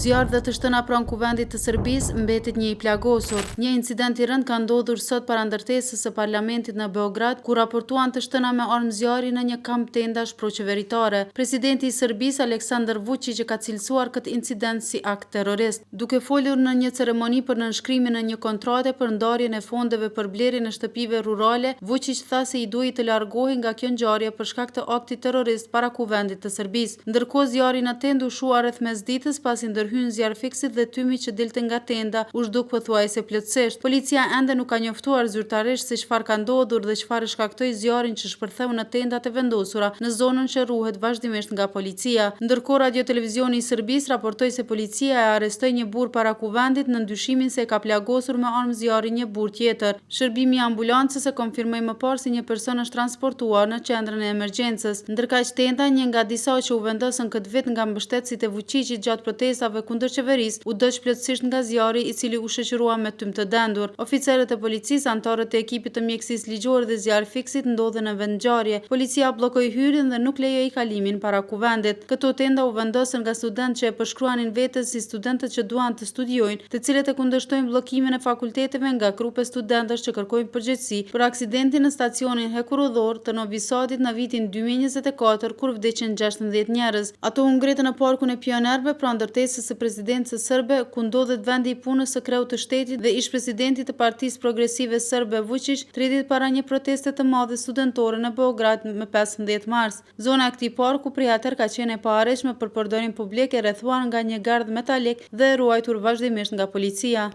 Zjarr dhe të shtëna pranë kuvendit të Serbisë mbetet një i plagosur. Një incident i rënd ka ndodhur sot para ndërtesës së parlamentit në Beograd, ku raportuan të shtëna me armë zjarri në një kamp tendash proqeveritare. Presidenti i Serbisë Aleksandar Vučić ka cilësuar këtë incident si akt terrorist. Duke folur në një ceremoni për nënshkrimin në një kontrate për ndarjen e fondeve për blerjen e shtëpive rurale, Vučić tha se i duhej të largohej nga kjo ngjarje për shkak të aktit terrorist para kuvendit të Serbisë. Ndërkohë zjarri në tendë u shua rreth mesditës pasi ndërhyn zjarr fiksit dhe tymi që dilte nga tenda u zhduk pothuajse plotësisht. Policia ende nuk ka njoftuar zyrtarisht se çfarë ka ndodhur dhe çfarë shkaktoi zjarrin që shpërtheu në tendat e vendosura në zonën që ruhet vazhdimisht nga policia. Ndërkohë radio-televizioni i Serbisë raportoi se policia e arrestoi një burr para kuvendit në ndyshimin se e ka plagosur me armë zjarri një burr tjetër. Shërbimi i ambulancës e konfirmoi më parë se një person është transportuar në qendrën e emergjencës. Ndërkaq tenda, një nga disa që u vendosën këtë vit nga mbështetësit e Vučićit gjatë protestave kundër qeverisë, u dëq plotësisht nga zjarri i cili u shoqërua me tym të dendur. Oficerët e policisë, anëtarët e ekipit të mjekësisë ligjore dhe zjarr fiksit ndodhen në vend ngjarje. Policia bllokoi hyrjen dhe nuk lejoi kalimin para kuvendit. Këto tenda u vendosën nga studentë që e përshkruanin veten si studentët që duan të studiojnë, të cilët e kundërshtojnë bllokimin e fakulteteve nga grupe studentësh që kërkojnë përgjegjësi për aksidentin në stacionin hekurudhor të Novi Sadit në vitin 2024 kur vdiqën 16 njerëz. Ato u ngritën në parkun e pionerëve pranë ndërtesës së presidencës serbe, ku ndodhet vendi i punës së kreut të shtetit dhe ish presidentit të Partisë Progresive Serbe Vučić, 3 ditë para një proteste të madhe studentore në Beograd me 15 mars. Zona e këtij parku prej atëherë ka qenë e paarritshme për përdorim publik, e rrethuar nga një gardh metalik dhe e ruajtur vazhdimisht nga policia.